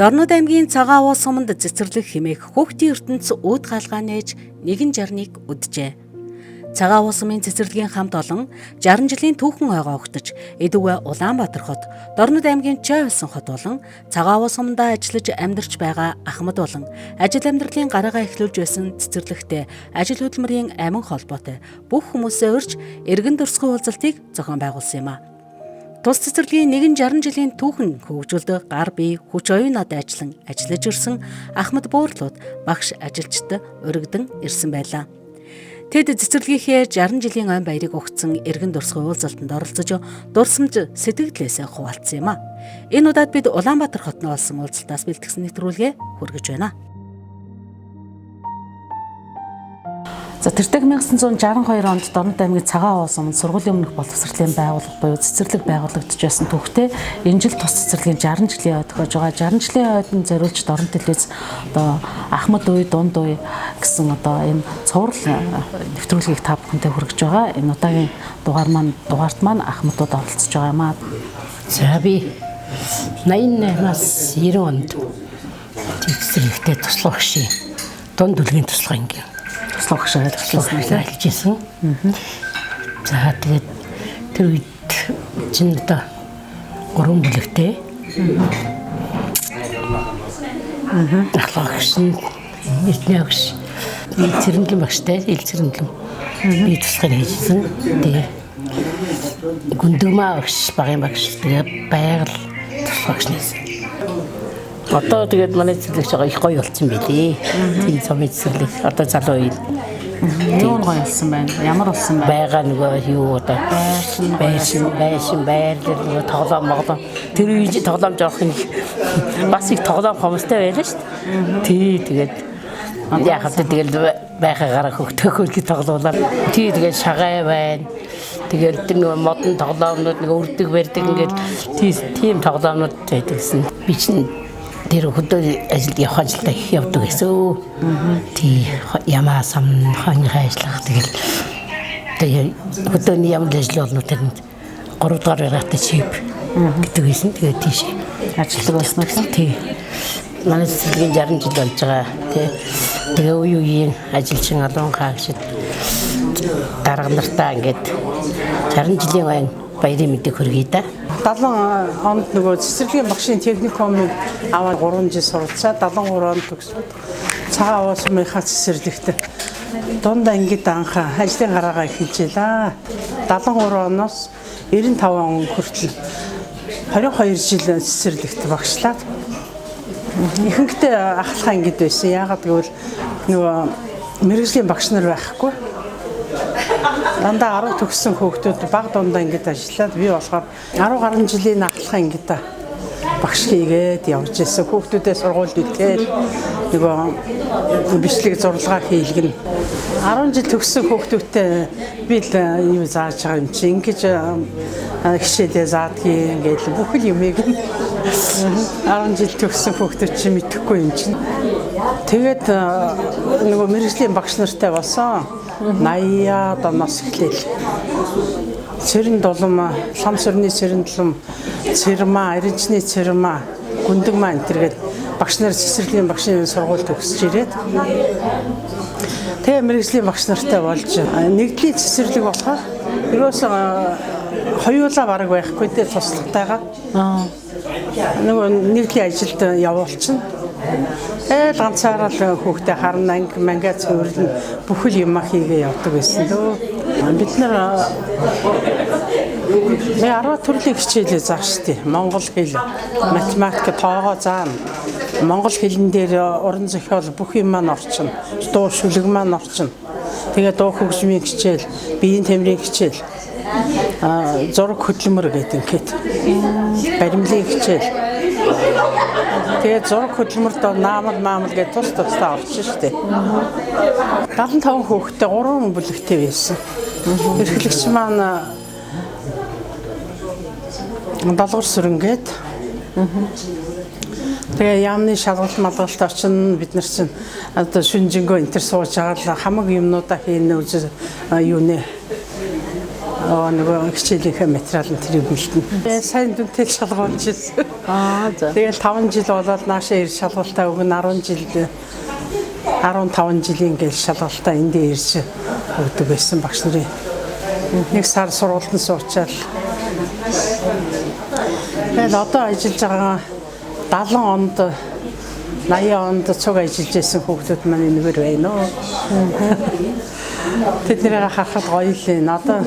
Дорнод аймгийн цагаан уус суманд цэцэрлэг хэмээх хүүхдийн ертөнц үүд галгаа нээж нэгэн жарныг үджээ. Цагаан уус сумын цэцэрлэгийн хамт олон 60 жилийн түүхэн ойгоо өгтөж, эдүгэ Улаанбаатар хот, Дорнод аймгийн Чойвсон хот болон цагаан уус сумдаа ажиллаж амьдарч байгаа Ахмад болон ажил амьдралын гараагаа эхлүүлж байсан цэцэрлэгтэй ажил хөдөлмөрийн амин холбоотой бүх хүмүүсээ урьж эргэн дурсгын уулзалтыг зохион байгуулсан юм а. Тус цэцэрлэгийн нэгэн 60 жилийн түүхэн хөгжүүлд гар бие хүч оюунад ажиллаж ирсэн Ахмад буурлууд багш ажилчид уригдан ирсэн байлаа. Тэд цэцэрлэгийнхээ 60 жилийн ой баярыг өгсөн эргэн дурсгын уулзалтанд оролцож дурсамж сэтгэлдээсээ хуваалцсан юм а. Энэ удаад бид Улаанбаатар хотноо олсон уулзалтаас бэлтгэсэн нэвтрүүлгээ хүргэж байна. За тэртэг 1962 онд Дорнод аймгийн цагаан уус суманд сургуулийн өмнөх боловсролын байгууллага буюу цэцэрлэг байгуулагдаж байсан түүхтэй энэ жил тус цэцэрлэгийн 60 жилийн ой тохиож байгаа. 60 жилийн ойд нь зориулж Дорнод телевиз одоо Ахмад үе, дунд үе гэсэн одоо энэ цуврал нэвтрүүлгийг та бүхэнтэй хүргэж байгаа. Энэ удаагийн дугаарт маань Ахмадууд оролцож байгаа юм аа. За би 88-аас 90 онд цэцэрлэгтээ туслах шин дунд үлгийн туслах ингийн ажиллаж байсан. За тэгээд тэр үед чинь одоо 3 бүлэгтэй. Ахлагч, эдний агш, цэрэндлэн багштай, ил цэрэндлэн би туслахыг хийжсэн. Тэгээд гүндүмаа багш, багын багш, тэгээд байгаль туслахч нээсэн. Одоо тэгээд манай цэцэрлэгч байгаа их гоё болсон байлээ. Тийм цомын цэцэрлэг одоо залуу үед юу гоё болсон байна? Ямар болсон байна? Байгаа нөгөө юу одоо байшин байрлал тоглоом моглоом тэр үед тоглоом жоох юм бас их тоглоом хомстой байлаа шүү дээ. Тий тэгээд яг хавтаа тэгэл байхаагаараа хөгтөөхөөр тоглоулаад тий тэгээд шагай байна. Тэгээд тэр нөгөө модон тоглоомнууд нөгөө үрдэг барьдаг ингээд тийм тоглоомнууд байдагсан. Би чинь тэр хөдөө ажилд явах ажилдаа их явдаг гэсэн. Тий ямаа сам хань ажиллах тэгээд хөдөөний ямар ажил болно тэрэнд 3 дугаар гарагтай чип гэдэг байсан. Тэгээд тийш ажилладаг болсон уу? Тий. Манай цэцэрлэгийн 60 жил болж байгаа. Тэгээ үеийн ажилчин алуун хаагшид дарга нартаа ингээд 60 жилийн ой баярын мэдээг хүргэе да. 70 онд нөгөө цэцэрлэгийн багшийн техникумыг аваад 3 жил суралцаад 73 онд төгсөв. Цагаан уус сумынхаа цэцэрлэгт дунд ангид анх ажлын гараагаа эхэлжээ. 73 оноос 95 он хүртэл 22 жил цэцэрлэгт багшлаад ихэнхдээ ахлах ангид байсан. Яагаад гэвэл нөгөө мэргэжлийн багш нар байхгүй. Дандаа 10 төгссөн хүүхдүүд баг дундаа ингэж ажиллаад би болохоор 10 гаруй жилийн ахлах ангид багш хийгээд явж ирсэн. Хүүхдүүдээ сургуульд үтгээл нөгөө бичлэг зурлагаа хийлгэн. 10 жил төгссөн хүүхдүүдтэй би л юу зааж байгаа юм чи ингэж хичээлээ заадгийг ингээд бүхэл юмыг 10 жил төгссөн хүүхдүүд чи мэдэхгүй юм чинь. Тэгээд нөгөө мэргэжлийн багш нартай болсон 80-аад оноос эхлээл цэрэн дулам, лам сүрний цэрэн дулам, цэрмаа, аринчны цэрмаа, гүндэг маа энтергээд багш нар цэцэрлэгийн багшийн сургууль төгсөж ирээд тэгээ мэргэжлийн багш нартай болж нэгдлийн цэцэрлэг болохоор ерөөсөө хоёулаа бараг байхгүй дээр туслагтайгаа нөгөө нэгдлийн ажилд явуулчихна. Ганцаараа л хүүхдээ харна анги мангаа цэвэрлэн бүхэл юм хийгээ явдаг байсан лөө. Бид нар 10 төрлийн хичээлээ заах штеп. Монгол хэл, математик, тоогоо заана. Монгол хэлэн дээр уран зохиол бүх юм маань орчино. Дуу шүлэг маань орчино. Тэгээ дуу хөгжмийн хичээл, биеийн тамирын хичээл, зураг хөдөлмөр гэдэг ингээд. Баримлын хичээл. Тэгээд зураг хөдөлмөрт наамал гэж тусдаа орчих штеп. 75 хүүхэдтэй 3 бүлэгтэй байсан. Эрхлэгч маань долгор сүрэнгээд тэгээ яамны шалгалт малгалт очино бид нар чинь одоо шүнжэнгөө энтер сууж байгаа л хамаг юмнуудаа хийнэ үзэл юу нэ нөгөө хичээлийнхээ материал нь тэрийг бэлтэнэ. Сайн дүнтэй шалгуулж ирсэн. За. Тэгэл 5 жил болоод наашаа ирж шалгуултаа өгнө 10 жил 15 жилийн гэл шалгалтаа энд ирж өгдөг байсан багш нарын. Нэг сар сургуультанд суучаал. Тэгэл одоо ажиллаж байгаа 70 онд 80 онд цуг ажиллаж байсан хүүхдүүд маань энэгээр байна уу. Тэднийг харахад гоё л энэ. Одоо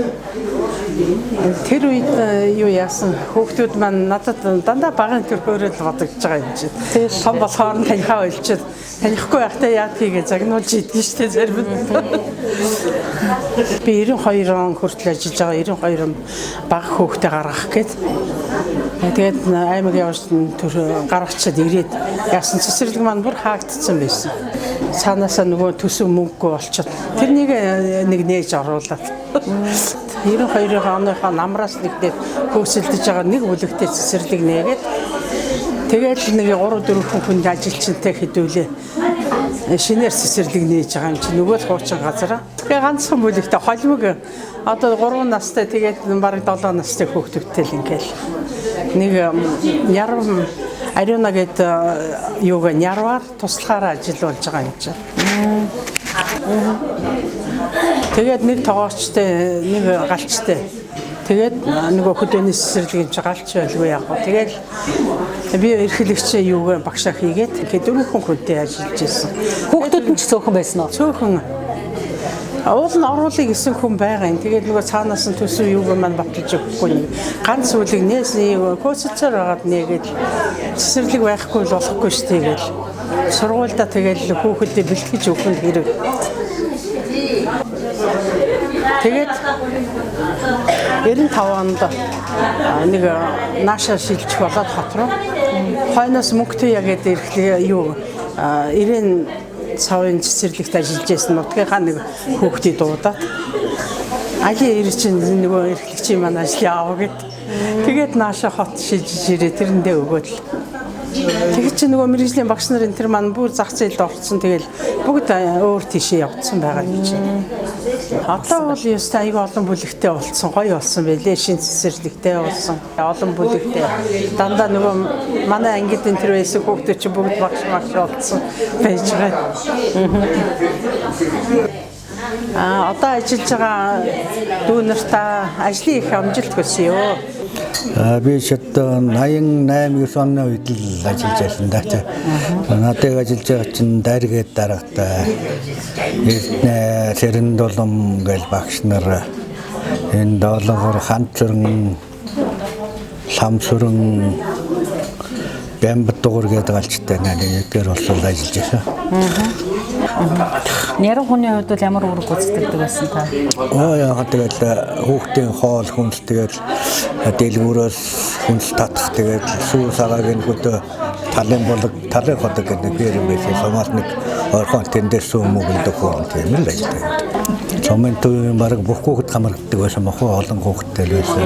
тэр үед юу яасан хүүхдүүд маань надад дандаа багын төрхөөрөө л бодогдож байгаа юм чинь. Том болохоор нь танихаа ойлчод танихгүй байхдаа яад хийгээ загнуулж идэх штеп зарим нь. Би 92 он хүртэл ажиллаж байгаа 92 он бага хүүхдээ гаргах гээд тэгээд аймаг явсан төр гаргачаад ирээд яасан цэцэрлэг маань бүр хаагдсан байсан. Цаанаасаа нөгөө төсөв мөнгөгүй болчиход тэрнийг нэг нээж оруулаад 92 оныхоо намраас нэгдээд хөөсөлдөж байгаа нэг бүлэгтэй цэцэрлэг нээгээд тэгээд нэг 3-4 хүн ажилчинтай хэдүүлээ шинээр цэцэрлэг нээж байгаа юм чи нөгөө л хуучин газар. Тэгээ ганцхан бүлэгтэй холимог одоо 3 настай тэгээд бараг 7 настай хүүхдүүдтэй л ингээл нэг ярав ариуна гэд юугаа нярваар туслахаараа ажиллаж байгаа юм чи. Тэгээд нэг тоогоочтой нэг галчтай. Тэгээд нөгөө хөдөөний цэцэрлэг юм чи галч байлгүй яг гоо. Тэгээд би эрхлэгчээ юугаа багшаа хийгээд тэгээд 4 хүнтэй ажиллаж байсан. Хүүхдүүд нь ч цөөхөн байсан уу? Цөөхөн. Уул нь оруулах гэсэн хүн байгаа юм. Тэгээд нөгөө цаанаас нь төсөв юугаа маань баталж өгөхгүй. Ганц үлэг нээсэн көөцөцөр байгаад нээгээд цэцэрлэг байхгүй л болохгүй шүү дээ гэж. Сургуульдаа тэгээд хүүхдэд бэлтгэж өгөх нь хэрэг. Тэгээд 95 онд нэг нааша шилжих болоод хот руу хойноос мөнгөтэй ягээд ирэхлээр юу 90 цавын цэцэрлэгт ажиллаж байсан нутгийнхаа нэг хүүхдийг дуудаад али ирэх чинь нөгөө эрхлэгчийн маань ажил яав гэд. Тэгээд нааша хот шилжиж ирээ тэрэндээ өгөөд л. Тэгээд чи нөгөө мэргэжлийн багш нарын тэр маань бүр зах зээлд орсон. Тэгэл бүгд өөр тийшээ явцсан байгаа юм чи. Одоо бол ёстой аяга олон бүлэгтэй болцсон, гоё болсон байлээ. Шин цэцэрлэгтэй болсон. Олон бүлэгтэй. Дандаа нөгөө манай ангидын тэр байсан хүүхдүүд чи бүгд багш болцсон байж байгаа. Одоо ажиллаж байгаа дүү нартаа ажлын их амжилт хүсье юу? Би шатаа 88 оны үед л ажиллаж байсан да. Надад ажиллаж байгаа чинь дайргээд дараатай Эрдэнэ Сэрэн долом гэл багш нар энэ долоогоор ханцрын ламсрын бямбдуур гэдэг алчтай нэгээр болсон ажиллаж байсан. Няруу хүний хувьд бол ямар үүрэг гүйцэтгэдэг байсан та? Яагаад тэгэл хүүхдийн хоол хүнс тэгэл дэлгүүрээс хүнс татах тэгэл сүү сагааг нь хөдөө талын ходог гэдэг нэг юм байсан. Сумаар нэг орхон тэндээс сүү мөгөлдөг хүн тийм л ажилладаг. Сумын төвийн бараг бүх хүүхэд хамрагддаг байсан мохоо олон хүүхэдтэй л байсан.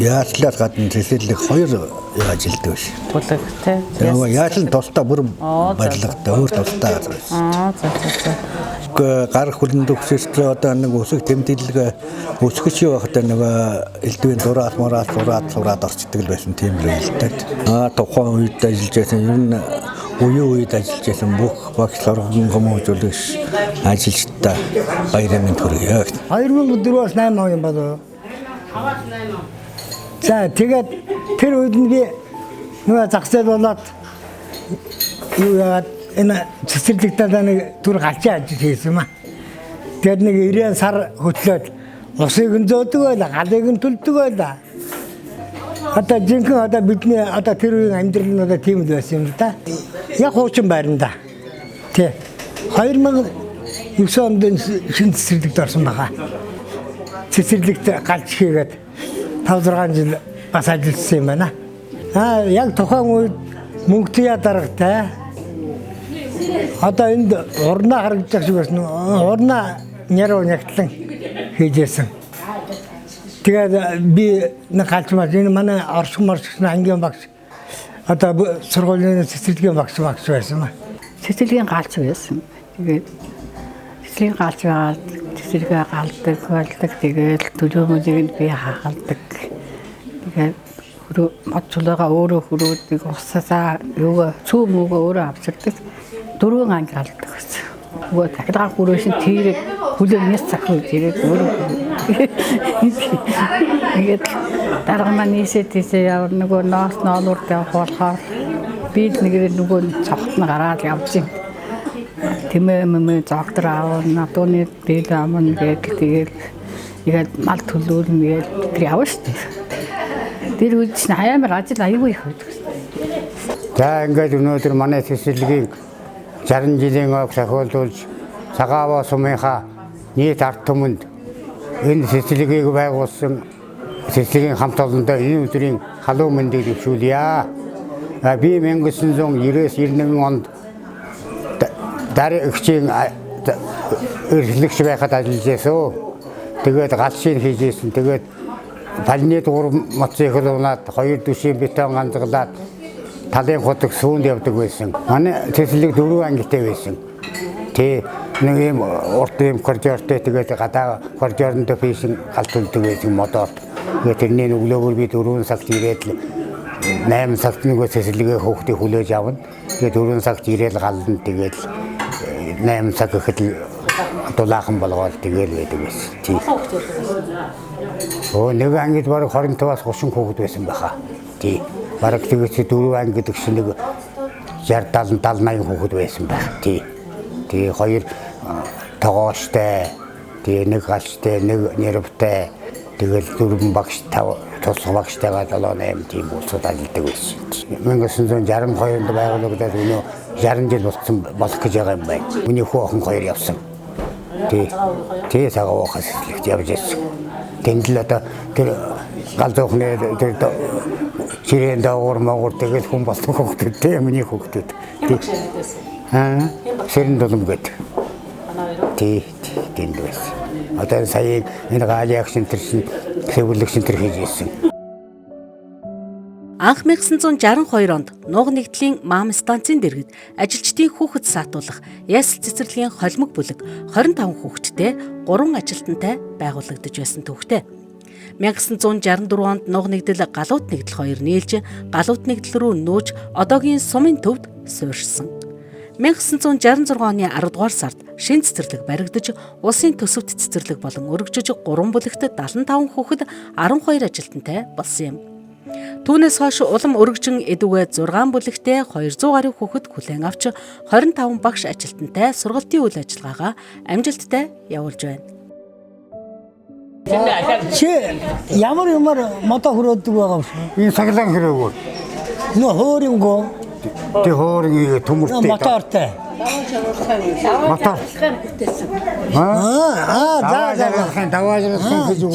Яачлаад гадна цэцэрлэг 2 ажилладаг байсан. Бүлэгтэй. Нөгөө яачлан тусдаа бүр барилгатай өөр тусдаа газар байсан. Гар хүлэн төгсөж одоо нэг өсөх тэмдэглэг өсгөж явахдаа нөгөө элдвийн зураад сураад орчдөг л байсан тийм л байлтай. Тухайн үед ажиллаж байсан ер нь үеийн үед ажиллаж байсан бүх багш сургуулийн хүмүүжүүлэгч ажилчдаа баярын мэнд хүргэе. 2004-өөс 8 он юм болов. За тэгээд тэр үед нь би нөгөө зах зээл болоод юу яагаад энэ цэцэрлэгтээ нэг түр галчаа ажил хийсэн юм аа. Тэгээд нэг 90 сар хөтлөөд усыг нь зөөдөг байла, галыг нь төлдөг байла. Одоо жинхэнэ одоо бидний одоо тэр үеийн амьдрал нь одоо тийм л байсан юм л да. Яг хуучин байранда. Тэ. 2009 онд шинэ цэцэрлэгт орсон байгаа. Цэцэрлэгт галч хийгээд 5-6 жил бас ажилласан юм байна. Яг тухайн үед мөнгөтэй даргатай. Одоо энд урнаа харагдаж шиг байсан. Урнаа няруу нягтлан хийжсэн. Тэгээд би нэг галчмаар энэ манай оршин моршин ангийн багш одоо сургуулийн цэцэрлэгийн багш байсан. Цэцэрлэгийн галч байсан. Тэгээд цэцэрлэгийн галч байгаа сэргээ галдаг, болдог. Тэгээд төлөөмөлийг би хаалдаг. Тэгээд мод чулуугаа өөрөө хөрөөдөг, усасаа юугаа цүү мөөгөө өөрөө авчирдаг. 4 анги галдаг гэсэн. Нөгөө дахиад хүрээшин тэрэг хүлээнээс цахиж ирээд өөрөө. Тэгээд дарга маань нийсээ явар нөгөө ноолуурд явах болохоор би нэгээр нөгөө цогт нь гараад явж юм. Тэмээ зогтор аав надууны дээд амн гэдэг тэгээд мал төлөөлнө гээд тэр явна шүү дээ. Тэр үед чинь амар ажил аягүй их байдаг. За ингээд өнөөдөр манай цэцэрлэгийн 60 жилийн ог сахиулуулж цагааваа сумынхаа нийт ард түмэнд энэ цэцэрлэгийг байгуулсан цэцэрлэгийн хамт олондоо энэ өдрийн халуун мэндийг зөвшөөрье. Би 1990-91 онд дараагчийн эрхлэгч байхад ажиллаж байсан. Тэгээд галшийг хийжсэн. Тэгээд балны дугур моцыг хөлөөнаад 2 түшийн бетон ганцглаад талын хотог сүүнд явдаг байсан. Манай цэцэрлэг 4 ангитай байсан. Тэ нэг юм урт юм коридортой тэгээд гадаа коридортой фишинг галт үлдэг байсан модорт. Тэгээд тэрний өглөөгөр би 4 цагт ирээд 8 цагт нэг цэцэрлэгээ хөөхтэй хүлээж авна. Тэгээд 4 цагт ирээд гална. Тэгээд 8 цаг гэхэд дулаахан болгоод тэгээд байдаг байсан. Тийм. Нэг ангид бараг 25-аас 30 хүүхэд байсан байхаа. Тийм. Бараг тэгээд 4 анги гэдэг чинь нэг 60 70 80 хүүхэд байсан байх. Тийм. Тэгээ 2 тогооштой, тэгээ 1 галштай, 1 нэрвтэй, тэгэл 4 багш 5 туслах багштайгаа 7-8 тийм улсууд ажилладаг байсан. 1962 онд байгуулагдаад өнөө 60 жил болсон болох гэж байгаа юм байна. Миний хүү охин 2 явсан. Тэгээ цагаан ухаас эхлэж явж ирсэн. Тэнд л одоо тэр гал зоохны тэр ширээн даавар магур тэгэл хүн болсон хөөхдүүд тийм миний хөөхдүүд. Ширэн долом гэдэг. Тэнд байсан. Одоо сая энэ гаалиах шинтэр хэвлэг шинтэр хийж ирсэн. Анх 1962 онд нууг нэгдлийн МАМ станцын дэргэд ажилчдын хүүхэд саатуулах ясл цэцэрлэгийн холимог бүлэг 25 хүүхэдтэй 3 ажилтнтай байгуулагдаж байсан төвхтэй. 1964 онд нууг нэгдэл галууд нэгдэл 2 нийлж галууд нэгдэл рүү нөөж одоогийн сумын төвд суурьшсан. 1966 оны 10 дугаар сард шин цэцэрлэг баригдаж улсын төсөвт цэцэрлэг болон өргөжж 3 бүлэгт 75 хүүхэд 12 ажилтнтай болсон юм. Түүнээс хойш улам өргөжин эдүгэ 6 бүлэгтээ 200 гаруй хүүхэд хүлээн авч 25 багш ажилтнтай сургалтын үйл ажиллагаагаа амжилттай явуулж байна. Чи ямар мото хөрөөдөг байгаа юм шиг. Энэ саглан хэрэггүй. Нөө хөөрөнгөө Тэг хоорын төмөртэй. мотортой. Мотор. За. Даваажрахын гэж юу.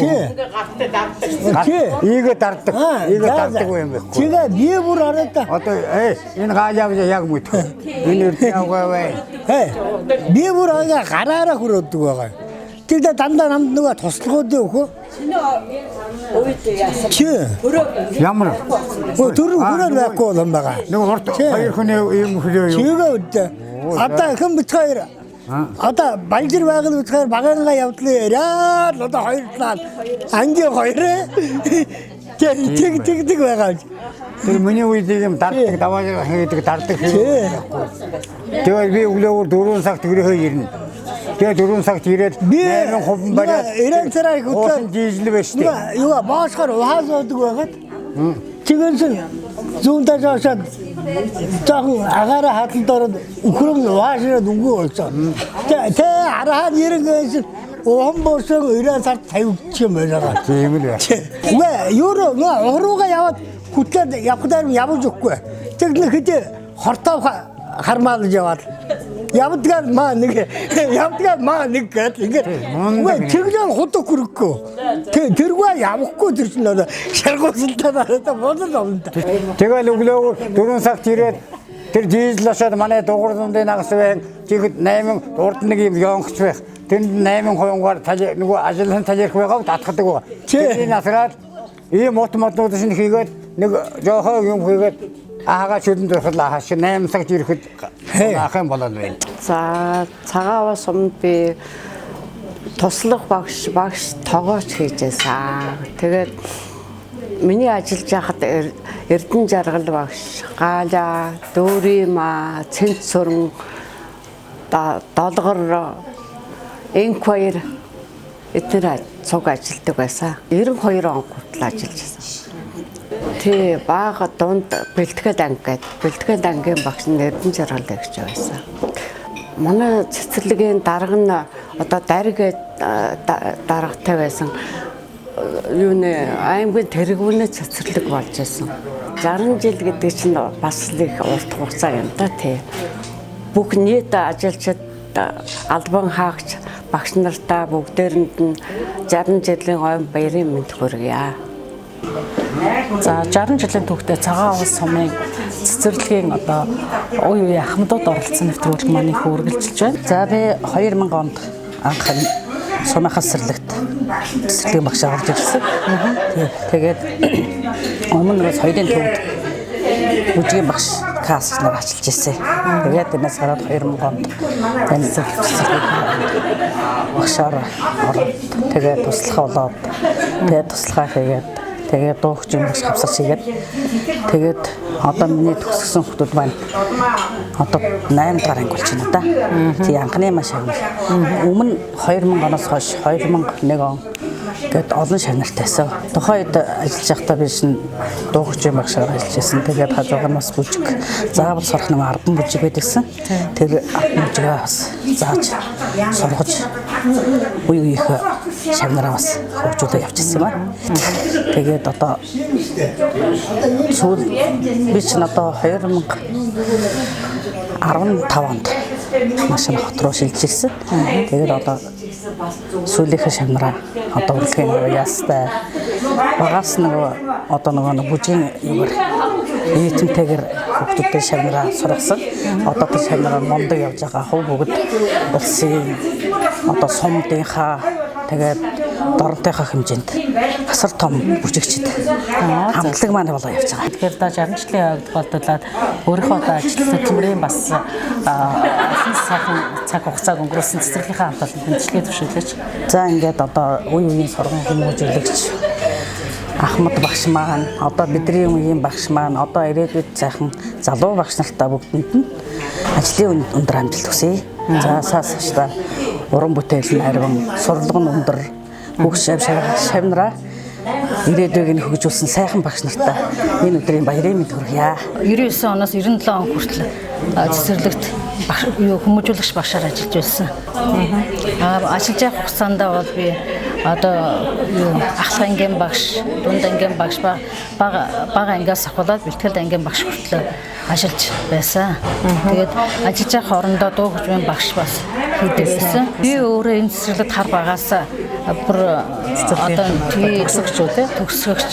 Ийгээ дарддаг. Ийгээ дарддаг юм бэ. Чигээ би бүр арай та. Одоо энэ гаалаа яг мэд. Энэ үрд явгаа бай. Би бүр ага гараараа хөрөөдөг байгаа. Тэгдэ дандаа намд нөгөө туслахууд өөхөө. Чи Ямар? Төрөө хүрээ байхгүй юм байгаа. Нэг хорт 2 хүний юм хөрөө юу. Чигээ үдэ. Одоо хэн бицгаар. Одоо балжир байгаль бицгаар багаараа явдлаа яриад одоо хоёр талаа ангийн хоёроо тэг байгаа. Тэр миний үед юм дарддаг даваажрах хийдэг дарддаг хэрэг. Тэгээд би өглөөгөр 4 цагт өрөөхөө ирнэ. Тэгээд 4 цагт ирээд 8% бариад 90 царай хөтлөө дижил байж тээ. Юу баашгаар ухаас уудаг байгаад. Тэгээс зүүндээ жаашаад жоохон агаараа хаталд ороод өхрөм угаашраад үгүй болсон. Тэ арахад ирэнгээс ухан боосон 90 сард 50 юм байгаа. Тийм л яа. Үгүй юу уруугаа яваад хүтлээд явхдаа явж өгөхгүй. Тэгнэ хэдэ хортоо хармаалж яваад явдгаар маа нэг гэдэг ингээд үгүй чиглэн худаг хүрхгүй. Тэргүй явахгүй тэр чинь одоо шаргуулсантай надад бодол авна. Тэгэл өглөөгөр 4 цагт ирээд тэр дижлашаад манай дугур дундын нагас байна. Тэгэхэд 8 урд нэг юм ёнгоч байх. Тэнд 8%-аар нөгөө ажлын талирх байгаа татгадаг байгаа. Тэр насраад ийм моднууд шин хийгээд нэг жоохоо юм хийгээд аагаа шүлэн дөрхлөө хаш 8 цагт ирэхэд ахын болоод байна. За цагааваа сумд би туслах багш тогооч хийж байсан. Тэгээд миний ажиллаж байхад Эрдэнэ жаргал багш, Гаала, Дүүрима, Цэнт сүрэн, Долгор, Энквайр эдгээр цуг ажилладаг байсан. 92 он хүртэл ажиллаж байсан. Тий, бага дунд бэлтгэл ангийн багш нь Эрдэнэ жаргал гэж байсан. Манай цэцэрлэгийн дарга нь одоо даригээд даргатай байсан. Юуны аймгийн тэргүүнээ цэцэрлэг болж байсан. 60 жил гэдэг чинь бас л их урт хугацаа юм да тий. Бүх нийт ажилчид албан хаагч багш нартаа бүгдээрэнд нь 60 жилийн ойн баярын мэнд хүргье. За 60 жилийн түүхтэй цагаан уус сумын цэцэрлэгийн одоо ой үе ахмадууд оролцсон нэвтрүүлэг маань их үргэлжилж байна. За би 2000 онд анх сумынхаа цэцэрлэгийн багшаа орж ирсэн. Тэгээд өмнө нь соёлын төвд бүжгийн багш каст нар ажиллаж ирсэн. Тэгээд энэс гараад 2000 онд энэ цэцэрлэгийн багшаар ороод тэгээд туслахаа болоод тэгээд туслахаа хийгээд тэгээд дуугч юм бас хавсарч хийгээд тэгээд одоо миний төгсгсөн хүмүүс маань одоо 8 дахь анги болж байна да. Тий анхны маш авир. Өмнө 2000 оноос хойш 2001 он гээд олон шагнартайсан. Тухайн үед ажиллаж байхдаа би шин дуугч юм багшаар ажиллаж байсан. Тэгээд хажуугаар нас бүжиг заавал сурах нэг 10 бүжиг байдагсан. Тэр 10 бүжигээ бас зааж сургаж үе үеийнхээ шагнараа бас хөгжүүлээ явчихсан байна. Тэгээд одоо сүүл би ч одоо 2015 онд маш их хот руу шилжижсэн. Тэгээд одоо сүүлийнхээ шагнараа одоо урлагийн яастай багаас нөгөө одоо нөгөө бүжгийн юмэр нийтмтэйгэр хүмүүстэй шагнараа сургасан. Одоо тэр шагнараа мундаг явж байгаа хов бүгд улсын одоо сумдынхаа тэгээд дорнотойхоо хэмжээнд асар том бүжигчд хамтлаг маань болоо явж байгаа. Тэгэхээр да 60 жилийн ойд болдуулаад өөрийнхөө одоо ажилтны төмрийн бас сайхан цаг хугацааг өнгөрөөсөн цэцэрлэгийнхаа хамт олон бэлтгэлээ төвшүүлж. За ингээд одоо үе үеийн сургууль хүмүүжүүлэгч Ахмад багш маань одоо бидний үеийн багш маань одоо ирээдүйд сайхан залуу багш нартаа бүгдэнд нь ажлын өндөр амжилт хүсье. За саасчта уран бүтээл нь арвин, сурлага нь өндөр, бүх шавнараа ирээдүйг нь хөгжүүлсэн сайхан багш нартаа энэ өдрийн баярын мэнд хүргье. 99 оноос 97 он хүртэл цэцэрлэгт хүмүүжүүлэгч багшаар ажиллаж байсан. Ажиллаж явах хугацаанд бол би одоо ахлах ангийн багш, дунд ангийн багш, бага ангиас ахуулаад бэлтгэл ангийн багш хүртэл ажиллаж байсан. Тэгээд ажиллаж явах орондоо дуу хөгжмийн багш бас хийдэг байсан. Би өөрөө энэ цэцэрлэгт хар багаас бүр одоо төгсгөгч.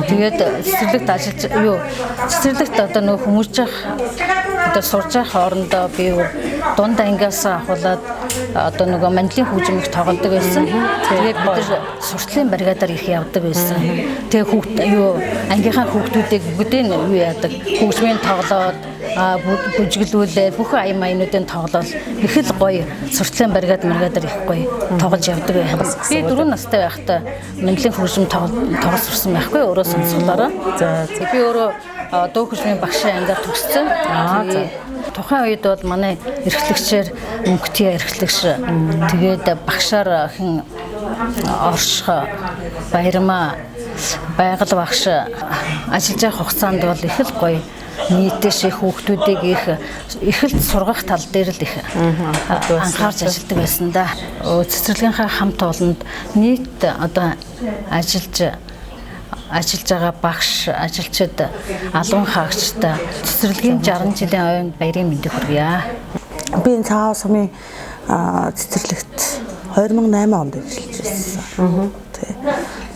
Тэгээд цэцэрлэгт ажиллаж цэцэрлэгт одоо нөх хүмүүжж явах одоо сурж явах орондоо би дунд ангиас ахуулаад одоо нөгөө мандлын хөгжмийг тоглодог байсан. Тэгээд бид нар сурчлын бригадаар их явдаг байсан. Тэгээд ангийнхаа хүүхдүүдийг бүгдийг юу яадаг хөгжмийн тоглоод бүжиглүүлээд бүх аян маянуудын тоглол их л гоё сурчлын бригадаар их гоё тоглож явдаг байсан. Би 4 настай байхдаа мандлын хөгжим тоглож сурсан байхгүй өөрөө сонсголоороо. Би өөрөө дуу хөгжмийн багшийн ангиар төгссөн. Тухайн үед бол манай эрхлэгчээр мөнгөтэй эрхлэгч тэгээд багшаар хэн орших баярмаа байгаль багш ажиллаж явах хугацаанд бол их л гоё нийтэш их хүүхдүүдийг их л сургах тал дээр л их анхаарч ажилладаг байсан да. Цэцэрлэгийнхаа хамт олонд нийт одоо ажиллаж байгаа багш, ажилчид, албан хаагчтай цэцэрлэгийн 60 жилийн ойн баярын мэндийг хүргье. Би энэ цагаан сумын цэцэрлэгт 2008 онд ажиллаж байсан.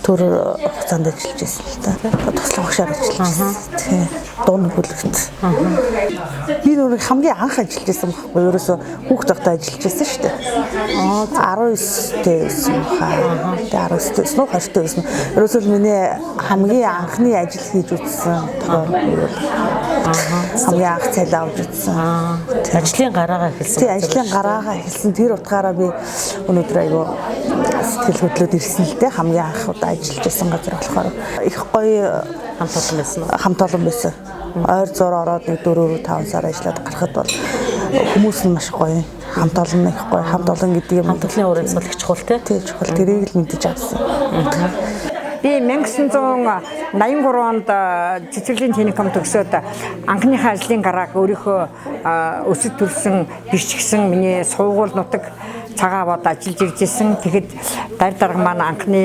төр хугацаанд ажиллаж байсан л та. Туслах багшаар ажиллаж байсан. Тийм. Дунд бүлэгт. Би нөр хамгийн анх ажиллаж байсан байхгүй юу? Ерөөсө хүүхд тогтоо ажиллаж байсан шүү дээ. 19-тэй байсан хаа. Тэгээ 19-тэй байсан уу 20-тэй байсан. Ерөөсөө миний хамгийн анхны ажил хийж үзсэн. Хамгийн анх цалин авч үзсэн. Ажлын гараагаа эхэлсэн. Тийм, ажлын гараагаа эхэлсэн. Тэр утгаараа би өнөөдөр айгүй сэтгэл хөдлөд ирсэн л дээ. Хамгийн анх удаа ажиллаж байсан газар болохоор их гоё хамт олон байсан уу? Хамт олон байсан. Ойр зур ороод 4-5 сар ажиллаад гарахад бол хүмүүс нь маш гоё. Хамт олон их гоё. Хамт олон гэдэг юм. Хамт олонны уралцвал их чухал те. Тийм чухал. Тэрийг л мэдэж авсан. Би 1983 онд цэцэрлэгийн техникум төгсөөд анхныхаа ажлын гарааг өөрийнхөө өсөж төрсэн бичгсэн миний суугуул нутаг цагааваад ажиллаж ирж исэн. Тэгэхэд дарга маань анхны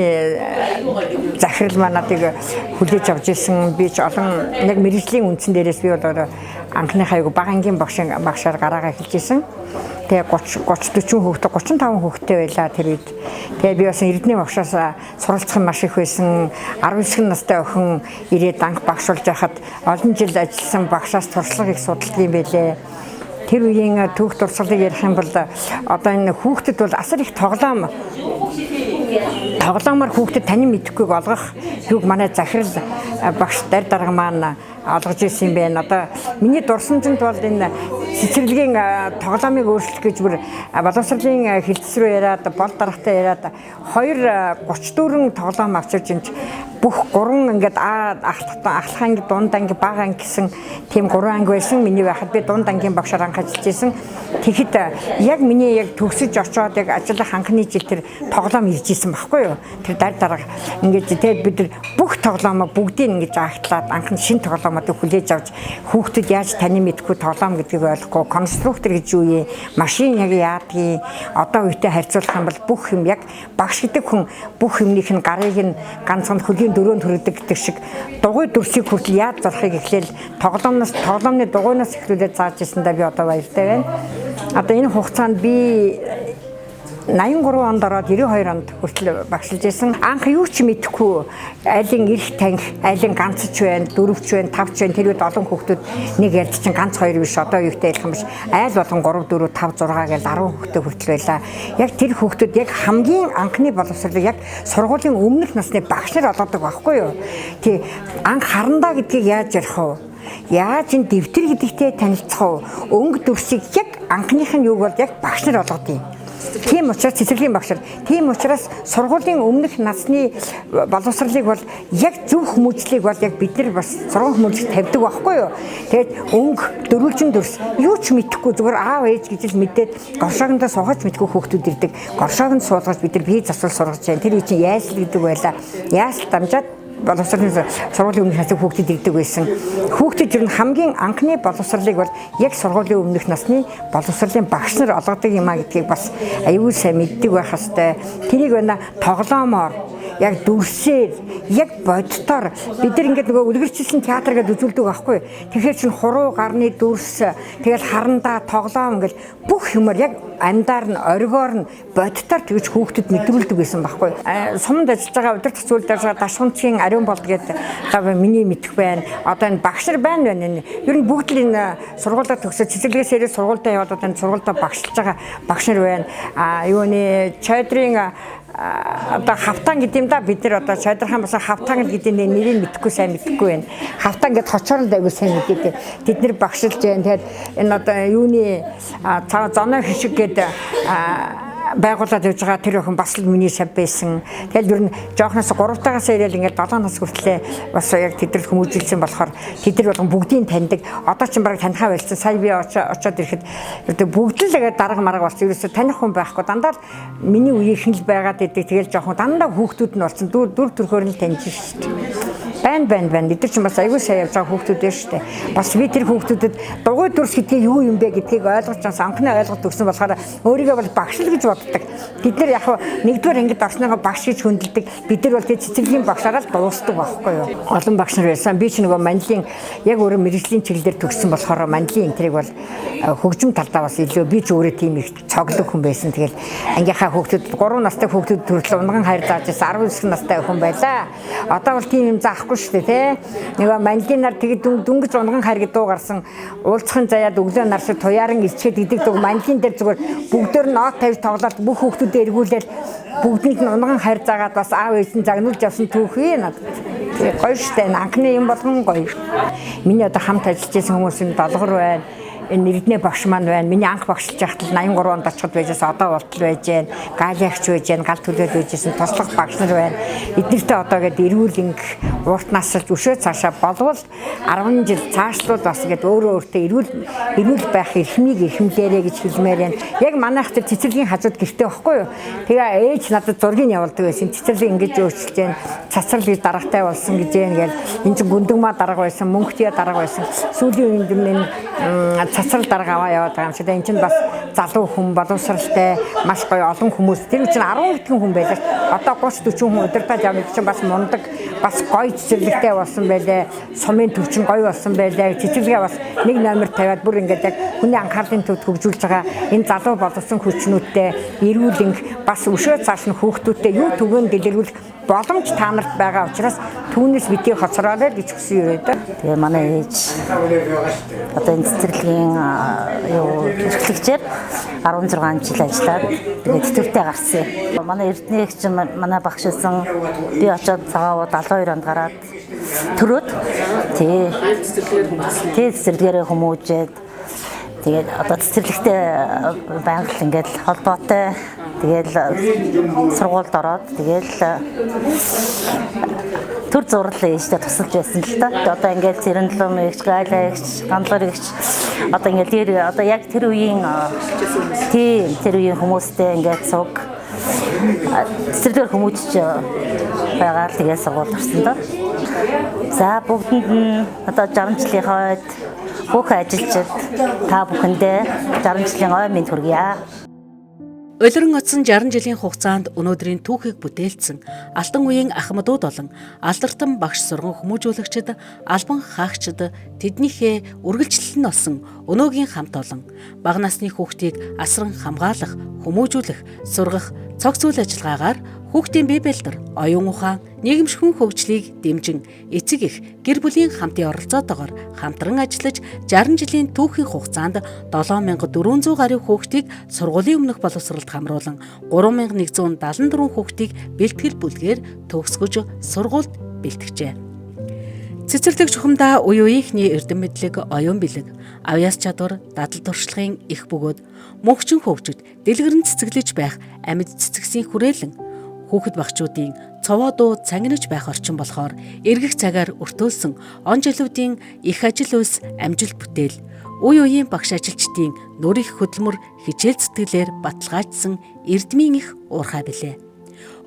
захирал манадыг хүлээж авч исэн. Би ч олон яг мэрэгжлийн үндсэн дээрээс би бол анхныхаа айгу бага ангийн багшаар гараагаа эхэлж исэн. Тэгээ 30-40 хүүхдээ 35 хүүхдээ байлаа тэр үед. Тэгээ би бас Эрдэнэ багшаас суралцах маш их байсан. 19 настай охин ирээд анх багшуулж байхад олон жил ажилласан багшаас туршлага их судалдаг юм байлээ. Тэр үеийн түүх дурсгалыг ярих юм бол одоо энэ хүүхдэд бол асар их тоглоомоор хүүхдэд танин мэдэхгүйг олгох юуг манай захирал багш дарга маань олгож ирсэн юм байна. Одоо миний дурсамжинд бол энэ цэцэрлэгийн тоглоомыг өөрчлөх гэж бүр боловсролын хилцс рүү яриад бол даргатай яриад 234 тоглоом авчирч энэ бүх 3 ингээд ахлах анги дунд анги бага анги гэсэн тийм 3 анги байсан. Миний байхад би дунд ангийн багшаар анх ажиллаж байсан. Тэгэхэд яг миний яг төгсөж очоод яг ажиллах анхны жил тэр тоглоом ирж исэн байхгүй юу? Тэр дарга ингээд тэгээд бид бүх тоглоомоо бүгдийг ингэж агтлаад анхны шинэ тоглоомоо хүлээж авч хүүхдэд яаж танин мэдхгүй тоглоом гэдгийг ойлгохгүй конструктор гэж юу юм машин яг яадгийг одоо үедээ харьцуулах юм бол бүх юм яг багш гэдэг хүн бүх юмных нь гарыг нь ганцхан хөлийн дөрөөнд хүрдэг гэдэг шиг дугуй дүрсийг хүртэл яаж зарахыг эхлээл тоглоомны дугуйнаас эхлүүлээд зааж ирсэндээ би одоо баяртай байна. Одоо энэ хугацаанд би 83 онд ороод 92 онд хүртэл багшилж байсан. Анх юу ч мэдэхгүй айлын эрх танхи, айлын ганцч байна, дөрөвч байна, тавч байна. Тэр үед олон хүүхдүүд нэг ялд чинь ганц хоёр биш одоо юутай ялах юм биш. Айл болгон 3 4 5 6 гэж 10 хүүхдээ хүртэл байлаа. Яг тэр хүүхдүүд яг хамгийн анхны боловсролыг яг сургуулийн өмнөх насны багш нар олгодог байхгүй юу? Тий анх харандаа гэдгийг яаж ярих вэ? Яаж энэ дэвтэр гэдэгтэй танилцах вэ? Өнгө дүрсийг яг анхных нь юу бол яг багш нар олгодгийг. Тийм учраас цэцэрлэгийн багшаар тийм учраас сургуулийн өмнөх насны боловсролыг бол яг зөв хүмүүжлийг бол яг бид нар бас сургууль хүмүүжлэг тавьдаг байхгүй юу. Тэгээд өнгө дөрвөлжин дүрс юу ч мэдэхгүй зүгээр аав ээж гэж л мэдээд горшоогондоо суугаж мэдгүй хүүхдүүд ирдэг. Горшоогонд суулгаж бид нар бие засвал сургаж байна. Тэр үе чинь яасл гэдэг байлаа. Яасл дамжаад боловсролын сургуулийн өмнөх насны хүүхдэд ирдэг байсан. Хүүхдэд ер нь хамгийн анхны боловсролыг бол яг сургуулийн өмнөх насны боловсролын багш нар олгодог юм а гэдгийг бас аюул сайн мэддэг байх хэвээр. Тэрийг байна тоглоомоор яг дүрсээр яг боддоор бид нар ингээд нөгөө үлгэрчилсэн театр гэдэг үзүүлдэг байхгүй. Тэгэхээр чин хуруу гарны дүрс тэгэл харандаа тоглоом ингээл бүх юмар яг амьдаар нь оргоор нь боддоор тэгж хүүхдэд мэдрүүлдэг байсан байхгүй. Суманд ажиллаж байгаа удирдах зүйлд ажиллагаа дашгамцгийн ариун болд гэдэг миний мэдэх байна. Одоо энэ багш нар байна. Ер нь бүгд л энэ сургуулиуд төгсөж цэцэрлэгээсээ сургуультай яваад одоо энэ сургуультай багшилж байгаа багш нар байна. Юуны чойдрын одоо хавтан гэдэг юм да бид нар одоо чойдрхан бас хавтан гэдэг нэрийг мэдэхгүй сайн мэдэхгүй байна. Хавтан гэдэг хочоор л айгуу сайн мэдээд тэд нар багшилж байна. Тэгэхээр энэ одоо юуны цаа зоноо хишиг гэдэг байгуулад явж байгаа тэр охин бас л миний сав байсан. Тэгэл ер нь жоохноос 3-таагаас ирээл ингээд 7 нас хүртлээ бас яг тэдрэл хүмүүжүүлсэн болохоор тэдэр болгон бүгдийг таньдаг. Одоо ч бараг танихаа байлцсан. Сая би очоод ирэхэд бүгд л ингээд дарга марга болсон. Ерөөсө таних хүн байхгүй. Дандаа миний үеийнхэн л байгаад идэг. Тэгэл жоохно дандаа хүүхдүүд нь болсон. Дүр төрхөөр нь таньж шүү дээ. Байна. Эдгээр ч бас аягүй сайн явж байгаа хүүхдүүд байна шүү дээ. Бас би тэр хүүхдүүдэд дугуй дүрс гэдгийг юу юм бэ гэдгийг ойлгож чаас анхны ойлголт өгсөн болохоор өөрийгөө бол багш л гэж боддог. Бид нар яг нэгдүгээр ангид орсноогоо багш гэж хүндэлдэг. Бид нар бол тэр цэцэрлэгийн багшаараа л дуустдаг байхгүй юу? Олон багш нар байсан. Би ч нөгөө манлын яг өөрөө мэрэгжлийн чиглэлээр төгссөн болохоор манлын энтрийг бол хөгжим талдаа бас илүү би ч өөрөө тийм их цоглог хүн байсан. Тэгэл ангийнхаа хүүхдүүд 3 настай хүүхдүүд төрөл унган хайр зааж байсан 19 настай хүн байлаа. Одоо бол тийм юм заахгүй шүү дээ, тий. Нөгөө манлын нар тэгээд дүнгэж унган хайр гэдэг дуу гарсан уулзахын заяад өглөө нар шиг туяаран ичгээд идэг дуу манлын дээр зүгээр бүгдээр нот тавьж тоглоод бүх хүүхдүүдэд эргүүлээд бүгдэнд нь унган хайр заагаад бас аав ээж нь загнуулж авсан түүхий надад. Тэгээ гоё штэ анхны юм болгон гоё. Миний одоо хамт ажиллаж байсан хүмүүсийн долгор байна. Энэ нэрднээ багш маань байна. Миний анх багшлж байхад 83 онд очиход байжээс одоо болтол байж гэн. Гаалиагч байж гэн. Гал төлөөд байжсэн туслах багш нар байна. Эднэртээ одоо гээд эрүүл инх уурт насалж өшөө цаашаа болвол 10 жил цаашлууд бас гээд өөртөө эрүүл байх эрхмийг эрхэмлээрэ гэж хэлмээр байна. Яг манайх тэр цэцэрлэгийн хажууд гэртээ байхгүй юу? Тэгээ ээж надад зургийг явуулдаг байсан. Цэцэрлэг ингэж өөрчилж гэн. Цацрал гэж даргатай болсон гэж гэн гээл. Энд чинь гүндэгмаа дарга байсан, мөнгөтгий дарга байсан. Сүүлийн үед минь цацрал дарга аваа яваад байгаа юм шиг. Энд чинь бас залуу хүн, боловсралтай, маш гоё олон хүмүүс. Тэр чинь 10 хэдэн хүн байлаа. Одоо 30 40 хүн өдөртөө явж чинь бас мундаг, бас гоё цэцэрлэгтэй болсон байлаа. Сумын төвчин гоё болсон байлаа. Цэцэрлэгээ бас нэг номер тавиад бүр ингээд яг хүний анхаарлын төвд хөгжүүлж байгаа энэ залуу боловсон хүчнүүдтэй эрүүл инх бас өшөө цааш нь хүүхдүүдтэй юу төгөөнд дэлгэрүүлэх боломж та нарт байгаа учраас түүнээс битгий хоцроолоо гэж хүсэн юм даа. Тэгээ манай ээж одоо энэ цэцэрлэгийн эрхлэгчээр 16 жил ажиллаад тэгээ тэтгэвртэй гарсан. Манай эрдэнэгч манай багш байсан. Би очоод цагаавууд 72 онд гараад төрөөд тэгээ цэцэрлэгээр хүмүүжээд тэгээд одоо цэцэрлэгтэй байнга л ингээд холбоотой тэгэл сургуульд ороод тэгэл төр зурлал ээжтэй тусалж байсан л та. Одоо ингээд цэрэндэлм эгч, гайлагч, гандлар эгч одоо ингээд одоо яг тэр үеийн хүмүүстэй ингээд цуг цэцэрлэгээр хүмүүжиж байгаа л тэгээд сургуульд орсон доо. За бүгдэнд нь одоо 60 жилийн хойд бүх ажилчид та бүхэндээ 60 жилийн ой мэнд хүргье. Улиран оцсон 60 жилийн хугацаанд өнөөдрийн түүхийг бүтээлсэн алтан үеийн ахмадууд болон алдартан багш сурган хүмүүжүүлэгчид, албан хаагчид тэднийхээ үргэлжлэл нь олсон өнөөгийн хамт олон бага насны хүүхдийг асран хамгаалах, хүмүүжүүлэх, сургах цогц үйл ажиллагаагаар хүүхдийн бие бэлтэр, оюун ухаан, нийгэмшигүн хөгжлийг дэмжин эцэг их гэр бүлийн хамтын оролцоотойгоор хамтран ажиллаж 60 жилийн түүхийн хугацаанд 7400 гаруй хүүхдийг сургуулийн өмнөх боловсролд хамруулан 3174 хүүхдийг бэлтгэл бүлгээр төгсгөж сургуульд бэлтгэжээ. Цэцэрлэг чухамдаа үе үеийнхний эрдэм мэдлэг, оюун бэлэг, авьяас чадвар, дадал туршлагын их бөгөөд мөнхчин хөгжөд дэлгэрэн цэцэглэж байх амьд цэцэгсийн хүрээлэн хүүхэд багчуудын цовоо дуу цангинаж байх орчин болохоор эргэх цагаар өртөөлсөн он жилүүдийн их ажил үйлс амжилт бүтээл үе үеийн багш ажилчдын нүр их хөдөлмөр хичээл зүтгэлээр баталгаажсан эрдмийн их уурхай билээ.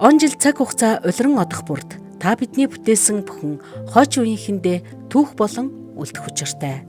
Он жил цаг хугацаа улиран одох бүрд та бидний бүтээсэн бүхэн хойч үеийнхэндээ түүх болон үлдэх учиртай.